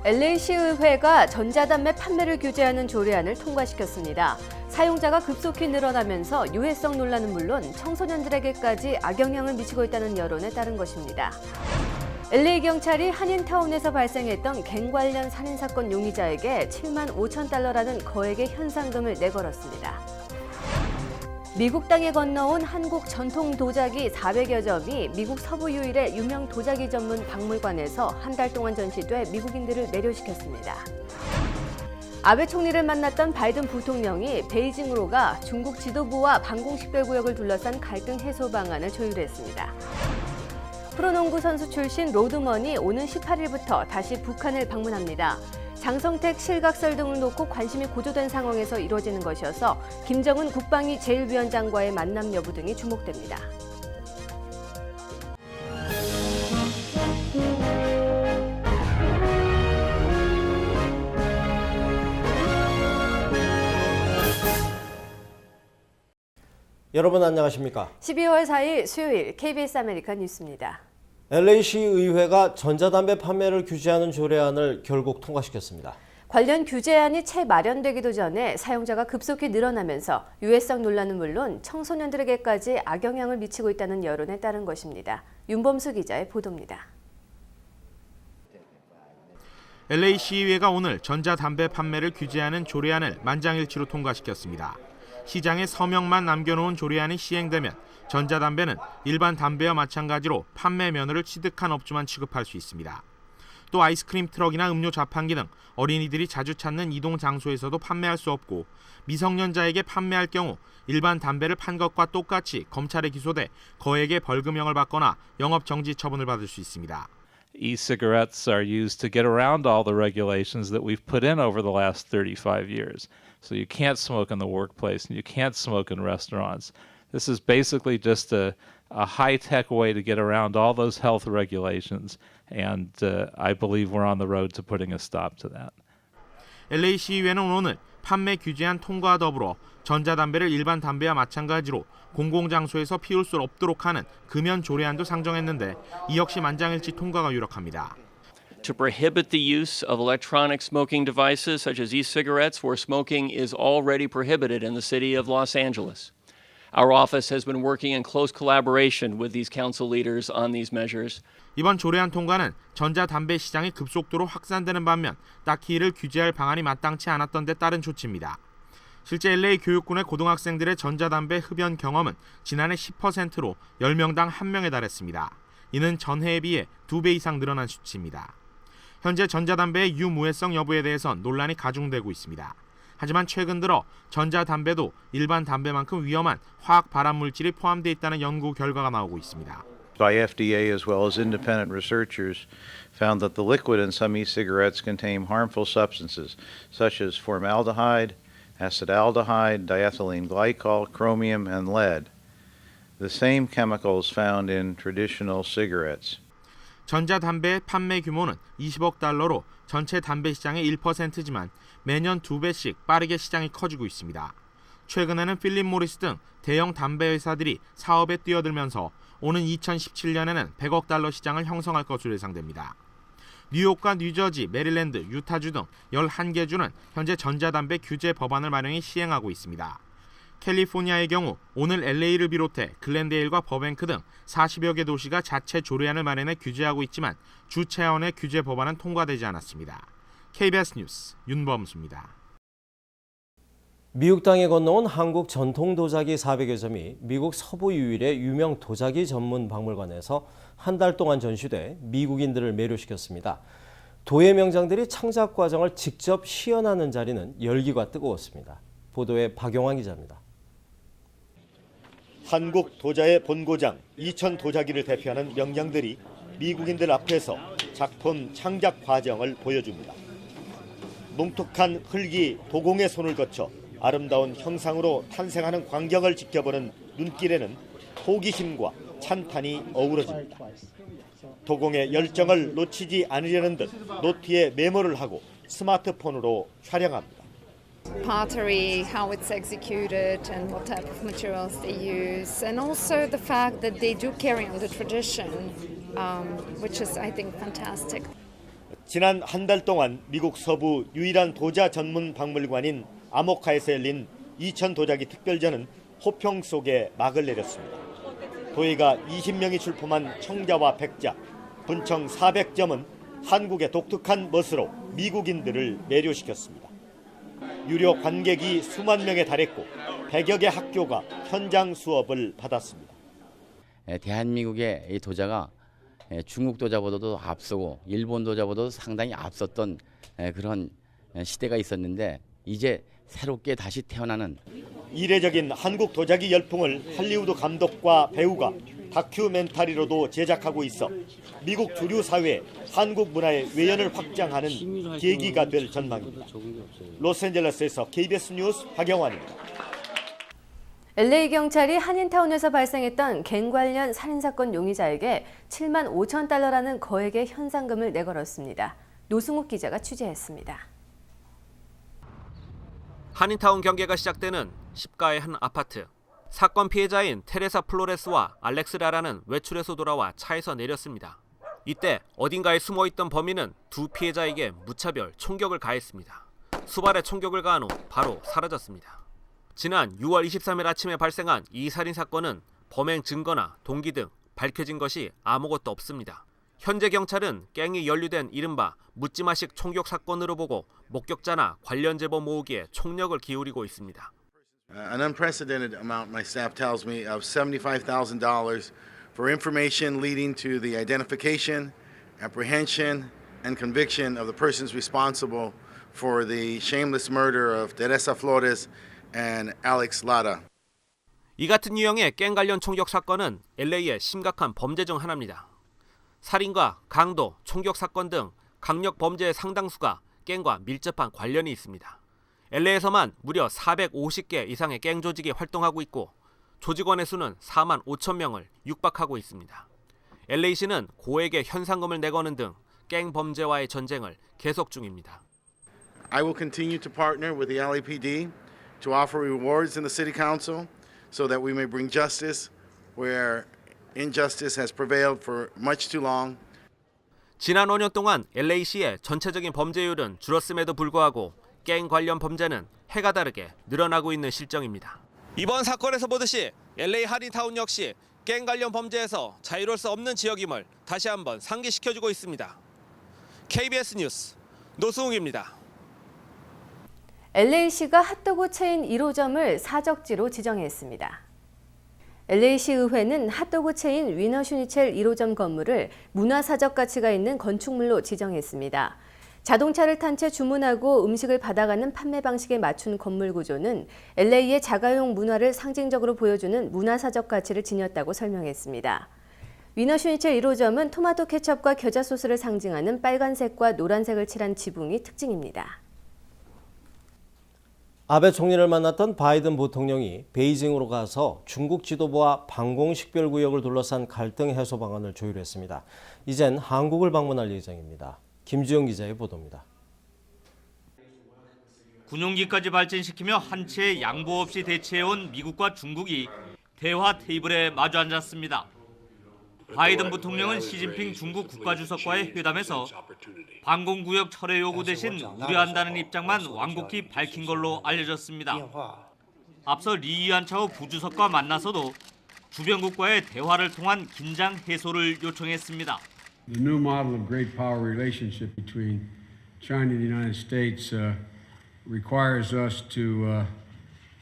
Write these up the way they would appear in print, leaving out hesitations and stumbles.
LA시의회가 전자담배 판매를 규제하는 조례안을 통과시켰습니다. 사용자가 급속히 늘어나면서 유해성 논란은 물론 청소년들에게까지 악영향을 미치고 있다는 여론에 따른 것입니다. LA 경찰이 한인타운에서 발생했던 갱 관련 살인사건 용의자에게 7만 5천 달러라는 거액의 현상금을 내걸었습니다. 미국 땅에 건너온 한국 전통 도자기 400여 점이 미국 서부 유일의 유명 도자기 전문 박물관에서 한 달 동안 전시돼 미국인들을 매료시켰습니다. 아베 총리를 만났던 바이든 부통령이 베이징으로 가 중국 지도부와 방공식별구역을 둘러싼 갈등 해소 방안을 조율했습니다. 프로농구 선수 출신 로드먼이 오는 18일부터 다시 북한을 방문합니다. 장성택 실각설 등을 놓고 관심이 고조된 상황에서 이루어지는 것이어서 김정은 국방위 제1위원장과의 만남 여부 등이 주목됩니다. 여러분 안녕하십니까? 12월 4일 수요일 KBS 아메리카 뉴스입니다. LA시 의회가 전자담배 판매를 규제하는 조례안을 결국 통과시켰습니다. 관련 규제안이 채 마련되기도 전에 사용자가 급속히 늘어나면서 유해성 논란은 물론 청소년들에게까지 악영향을 미치고 있다는 여론에 따른 것입니다. 윤범수 기자의 보도입니다. LA 시의회가 오늘 전자담배 판매를 규제하는 조례안을 만장일치로 통과시켰습니다. 시장에 서명만 남겨놓은 조례안이 시행되면 전자담배는 일반 담배와 마찬가지로 판매 면허를 취득한 업주만 취급할 수 있습니다. 또 아이스크림 트럭이나 음료 자판기 등 어린이들이 자주 찾는 이동 장소에서도 판매할 수 없고 미성년자에게 판매할 경우 일반 담배를 판 것과 똑같이 검찰에 기소돼 거액의 벌금형을 받거나 영업 정지 처분을 받을 수 있습니다. E-cigarettes are used to get around all the regulations that we've put in over the last 35 years. So you can't smoke in the workplace and you can't smoke in restaurants. This is basically just a high-tech way to get around all those health regulations, and I believe we're on the road to putting a stop to that. LA 시의회는 오늘 판매 규제안 통과와 더불어 전자담배를 일반 담배와 마찬가지로 공공장소에서 피울 수 없도록 하는 금연 조례안도 상정했는데 이 역시 만장일치 통과가 유력합니다. To prohibit the use of electronic smoking devices such as e-cigarettes where smoking is already prohibited in the city of Los Angeles. Our office has been working in close collaboration with these council leaders on these measures. 이번 조례안 통과는 전자담배 시장이 급속도로 확산되는 반면 딱히 이를 규제할 방안이 마땅치 않았던 데 따른 조치입니다. 실제 LA 교육군의 고등학생들의 전자담배 흡연 경험은 지난해 10%로 10명당 1명에 달했습니다. 이는 전해에 비해 2배 이상 늘어난 수치입니다. 현재 전자담배의 유무해성 여부에 대해선 논란이 가중되고 있습니다. 하지만 최근 들어 전자담배도 일반 담배만큼 위험한 화학 발암물질이 포함되어 있다는 연구 결과가 나오고 있습니다. By FDA as well as independent researchers found that the liquid in some e-cigarettes contain harmful substances such as formaldehyde, acetaldehyde, diethylene glycol, chromium, and lead. The same chemicals found in traditional cigarettes. 전자담배 판매 규모는 20억 달러로 전체 담배 시장의 1%지만 매년 2배씩 빠르게 시장이 커지고 있습니다. 최근에는 필립 모리스 등 대형 담배 회사들이 사업에 뛰어들면서 오는 2017년에는 100억 달러 시장을 형성할 것으로 예상됩니다. 뉴욕과 뉴저지, 메릴랜드, 유타주 등 11개 주는 현재 전자담배 규제 법안을 마련히 시행하고 있습니다. 캘리포니아의 경우 오늘 LA를 비롯해 글렌데일과 버뱅크 등 40여 개 도시가 자체 조례안을 마련해 규제하고 있지만 주 차원의 규제 법안은 통과되지 않았습니다. KBS 뉴스 윤범수입니다. 미국 땅에 건너온 한국 전통 도자기 400여 점이 미국 서부 유일의 유명 도자기 전문 박물관에서 한 달 동안 전시돼 미국인들을 매료시켰습니다. 도예 명장들이 창작 과정을 직접 시연하는 자리는 열기가 뜨거웠습니다. 보도에 박용환 기자입니다. 한국 도자의 본고장 이천 도자기를 대표하는 명장들이 미국인들 앞에서 작품 창작 과정을 보여줍니다. 뭉툭한 흙이 도공의 손을 거쳐 아름다운 형상으로 탄생하는 광경을 지켜보는 눈길에는 호기심과 찬탄이 어우러집니다. 도공의 열정을 놓치지 않으려는 듯 노트에 메모를 하고 스마트폰으로 촬영합니다. Pottery, how it's executed and what type of materials they use, and also the fact that they do carry on the tradition, which is, I think, fantastic. 지난 한 달 동안 미국 서부 유일한 도자 전문 박물관인 아모카에서 열린 이천 도자기 특별전은 호평 속에 막을 내렸습니다. 도예가 20명이 출품한 청자와 백자, 분청 400점은 한국의 독특한 멋으로 미국인들을 매료시켰습니다. 유료 관객이 수만 명에 달했고 100여 개 학교가 현장 수업을 받았습니다. 대한민국의 이 도자가 중국 도자보다도 앞서고 일본 도자보다도 상당히 앞섰던 그런 시대가 있었는데 이제 새롭게 다시 태어나는 이례적인 한국 도자기 열풍을 할리우드 감독과 배우가 다큐멘터리로도 제작하고 있어 미국 주류 사회에 한국 문화의 외연을 확장하는 계기가 될 전망입니다. 로스앤젤레스에서 KBS 뉴스 박영환입니다. LA 경찰이 한인타운에서 발생했던 갱 관련 살인사건 용의자에게 7만 5천 달러라는 거액의 현상금을 내걸었습니다. 노승욱 기자가 취재했습니다. 한인타운 경계가 시작되는 시가의 한 아파트. 사건 피해자인 테레사 플로레스와 알렉스 라라는 외출해서 돌아와 차에서 내렸습니다. 이때 어딘가에 숨어있던 범인은 두 피해자에게 무차별 총격을 가했습니다. 수발의 총격을 가한 후 바로 사라졌습니다. 지난 6월 23일 아침에 발생한 이 살인사건은 범행 증거나 동기 등 밝혀진 것이 아무것도 없습니다. 현재 경찰은 갱이 연루된 이른바 묻지마식 총격 사건으로 보고 목격자나 관련 제보 모으기에 총력을 기울이고 있습니다. An unprecedented amount, my staff tells me, of $75,000 for information leading to the identification, apprehension, and conviction of the persons responsible for the shameless murder of Teresa Flores and Alex Lara. 이 같은 유형의 갱 관련 총격 사건은 LA의 심각한 범죄 중 하나입니다. 살인과 강도, 총격 사건 등 강력 범죄의 상당수가 갱과 밀접한 관련이 있습니다. LA에서만 무려 450개 이상의 갱 조직이 활동하고 있고 조직원의 수는 4만 5천 명을 육박하고 있습니다. LA시는 고액의 현상금을 내거는 등 갱 범죄와의 전쟁을 계속 중입니다. I will continue to partner with the LAPD to offer rewards in the City Council so that we may bring justice where injustice has prevailed for much too long. 지난 5년 동안 LA시의 전체적인 범죄율은 줄었음에도 불구하고 갱 관련 범죄는 해가 다르게 늘어나고 있는 실정입니다. 이번 사건에서 보듯이 LA 한인타운 역시 갱 관련 범죄에서 자유로울 수 없는 지역임을 다시 한번 상기시켜주고 있습니다. KBS 뉴스 노승욱입니다. LA시가 핫도그 체인 1호점을 사적지로 지정했습니다. LA시 의회는 핫도그 체인 위너 슈니첼 1호점 건물을 문화사적 가치가 있는 건축물로 지정했습니다. 자동차를 탄 채 주문하고 음식을 받아가는 판매 방식에 맞춘 건물 구조는 LA의 자가용 문화를 상징적으로 보여주는 문화사적 가치를 지녔다고 설명했습니다. 위너 슈니첼 1호점은 토마토 케첩과 겨자 소스를 상징하는 빨간색과 노란색을 칠한 지붕이 특징입니다. 아베 총리를 만났던 바이든 부통령이 베이징으로 가서 중국 지도부와 방공식별구역을 둘러싼 갈등 해소 방안을 조율했습니다. 이젠 한국을 방문할 예정입니다. 김주영 기자의 보도입니다. 군용기까지 발전시키며 한치의 양보 없이 대치해온 미국과 중국이 대화 테이블에 마주 앉았습니다. 바이든 부통령은 시진핑 중국 국가주석과의 회담에서 방공구역 철회 요구 대신 우려한다는 입장만 완곡히 밝힌 걸로 알려졌습니다. 앞서 리 이완차오 부주석과 만나서도 주변국과의 대화를 통한 긴장 해소를 요청했습니다. The new model of great power relationship between China and the United States requires us to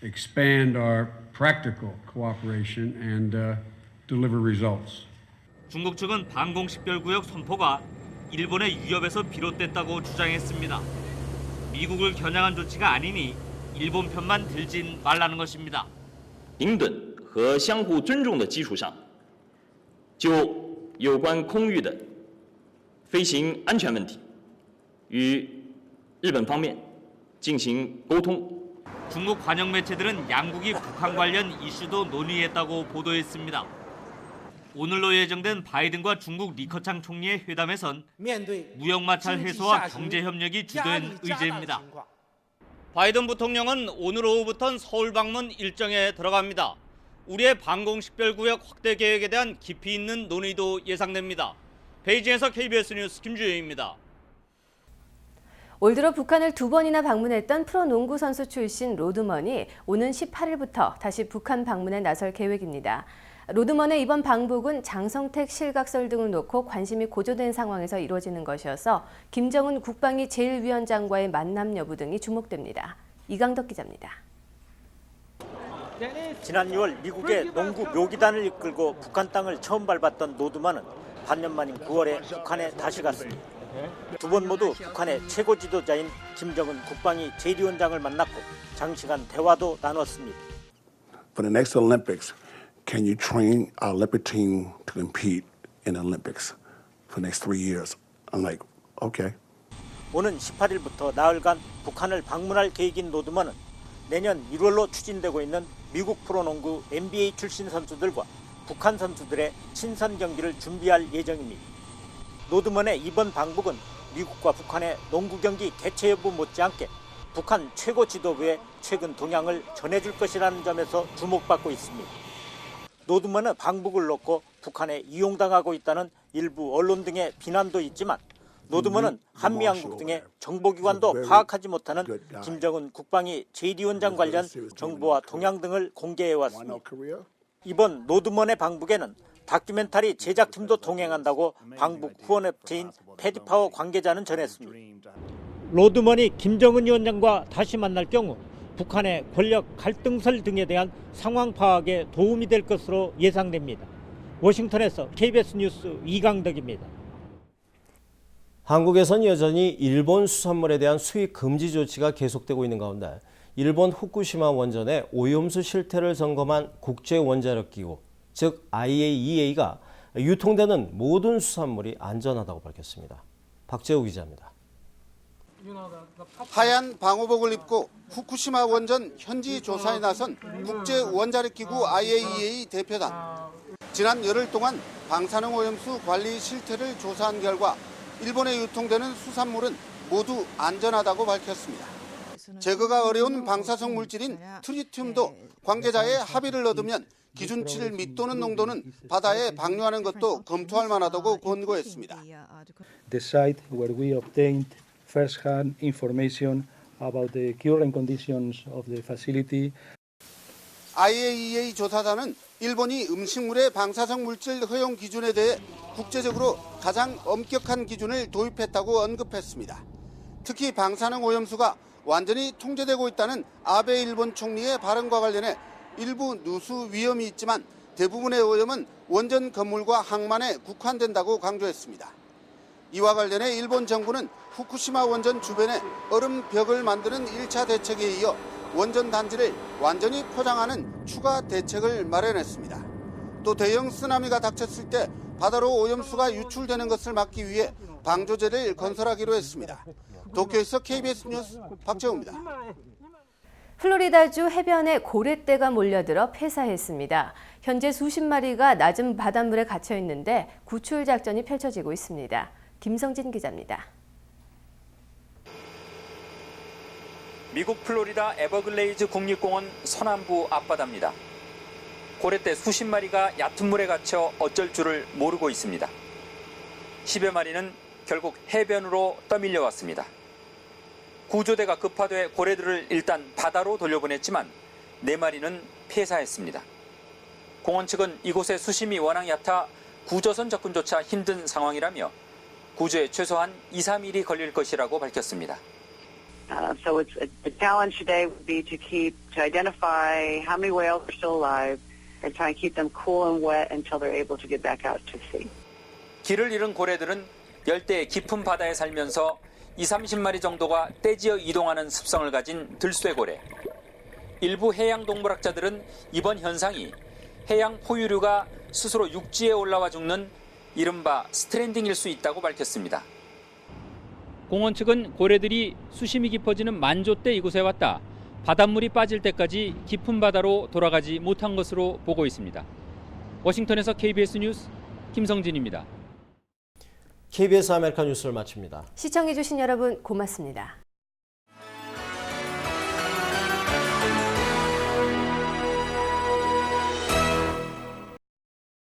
expand our practical cooperation and deliver results. 중국 측은 방공식별구역 선포가 일본의 위협에서 비롯됐다고 주장했습니다. 미국을 겨냥한 조치가 아니니 일본 편만 들진 말라는 것입니다. 平等和相互尊重的基础上，就有关空域的飞行安全问题，与日本方面进行沟通。 중국 관영 매체들은 양국이 북한 관련 이슈도 논의했다고 보도했습니다. 오늘로 예정된 바이든과 중국 리커창 총리의 회담에선 무역 마찰 해소와 경제 협력이 주된 의제입니다. 바이든 부통령은 오늘 오후부터 서울 방문 일정에 들어갑니다. 우리의 방공식별구역 확대 계획에 대한 깊이 있는 논의도 예상됩니다. 베이징에서 KBS 뉴스 김주영입니다. 올 들어 북한을 2번이나 방문했던 프로농구 선수 출신 로드먼이 오는 18일부터 다시 북한 방문에 나설 계획입니다. 로드먼의 이번 방북은 장성택 실각설 등을 놓고 관심이 고조된 상황에서 이루어지는 것이어서 김정은 국방위 제1위원장과의 만남 여부 등이 주목됩니다. 이강덕 기자입니다. 지난 6월 미국의 농구 묘기단을 이끌고 북한 땅을 처음 밟았던 노드먼은 반년 만인 9월에 북한에 다시 갔습니다. 두 번 모두 북한의 최고 지도자인 김정은 국방위 제1위원장을 만났고 장시간 대화도 나눴습니다. For the next Olympics, can you train our Olympic team to compete in the Olympics for the next 3 years? I'm like, okay. 오는 18일부터 나흘간 북한을 방문할 계획인 노드먼은 내년 1월로 추진되고 있는 미국 프로농구 NBA 출신 선수들과 북한 선수들의 친선 경기를 준비할 예정입니다. 노드먼의 이번 방북은 미국과 북한의 농구 경기 개최 여부 못지않게 북한 최고 지도부의 최근 동향을 전해줄 것이라는 점에서 주목받고 있습니다. 노드먼의 방북을 놓고 북한에 이용당하고 있다는 일부 언론 등의 비난도 있지만 노드먼은 한미양국 등의 정보기관도 파악하지 못하는 김정은 국방위 제1위원장 관련 정보와 동향 등을 공개해왔습니다. 이번 노드먼의 방북에는 다큐멘터리 제작팀도 동행한다고 방북 후원업체인 패디파워 관계자는 전했습니다. 로드먼이 김정은 위원장과 다시 만날 경우 북한의 권력 갈등설 등에 대한 상황 파악에 도움이 될 것으로 예상됩니다. 워싱턴에서 KBS 뉴스 이강덕입니다. 한국에선 여전히 일본 수산물에 대한 수입 금지 조치가 계속되고 있는 가운데 일본 후쿠시마 원전의 오염수 실태를 점검한 국제원자력기구, 즉 IAEA가 유통되는 모든 수산물이 안전하다고 밝혔습니다. 박재우 기자입니다. 하얀 방호복을 입고 후쿠시마 원전 현지 조사에 나선 국제원자력기구 IAEA 대표단. 지난 열흘 동안 방사능 오염수 관리 실태를 조사한 결과 일본에 유통되는 수산물은 모두 안전하다고 밝혔습니다. 제거가 어려운 방사성 물질인 트리튬도 관계자의 합의를 얻으면 기준치를 밑도는 농도는 바다에 방류하는 것도 검토할 만하다고 권고했습니다. The site where we obtained first-hand information about the current conditions of the facility. IAEA 조사단은 일본이 음식물의 방사성 물질 허용 기준에 대해 국제적으로 가장 엄격한 기준을 도입했다고 언급했습니다. 특히 방사능 오염수가 완전히 통제되고 있다는 아베 일본 총리의 발언과 관련해 일부 누수 위험이 있지만 대부분의 오염은 원전 건물과 항만에 국한된다고 강조했습니다. 이와 관련해 일본 정부는 후쿠시마 원전 주변에 얼음벽을 만드는 1차 대책에 이어 원전 단지를 완전히 포장하는 추가 대책을 마련했습니다. 또 대형 쓰나미가 닥쳤을 때 바다로 오염수가 유출되는 것을 막기 위해 방조제를 건설하기로 했습니다. 도쿄에서 KBS 뉴스 박재우입니다. 플로리다주 해변에 고래떼가 몰려들어 폐사했습니다. 현재 수십 마리가 낮은 바닷물에 갇혀 있는데 구출 작전이 펼쳐지고 있습니다. 김성진 기자입니다. 미국 플로리다 에버글레이즈 국립공원 서남부 앞바다입니다. 고래떼 수십 마리가 얕은 물에 갇혀 어쩔 줄을 모르고 있습니다. 10여 마리는 결국 해변으로 떠밀려 왔습니다. 구조대가 급파돼 고래들을 일단 바다로 돌려보냈지만 4마리는 폐사했습니다. 공원 측은 이곳의 수심이 워낙 얕아 구조선 접근조차 힘든 상황이라며 구조에 최소한 2, 3일이 걸릴 것이라고 밝혔습니다. So the challenge today would be to identify how many whales are still alive and try and keep them cool and wet until they're able to get back out to sea. 길을 잃은 고래들은 열대 깊은 바다에 살면서 20-30마리 정도가 떼지어 이동하는 습성을 가진 들쇠고래. 일부 해양동물학자들은 이번 현상이 해양 포유류가 스스로 육지에 올라와 죽는 이른바 스트랜딩일 수 있다고 밝혔습니다. 공원 측은 고래들이 수심이 깊어지는 만조 때 이곳에 왔다. 바닷물이 빠질 때까지 깊은 바다로 돌아가지 못한 것으로 보고 있습니다. 워싱턴에서 KBS 뉴스 김성진입니다. KBS 아메리카 뉴스를 마칩니다. 시청해주신 여러분 고맙습니다.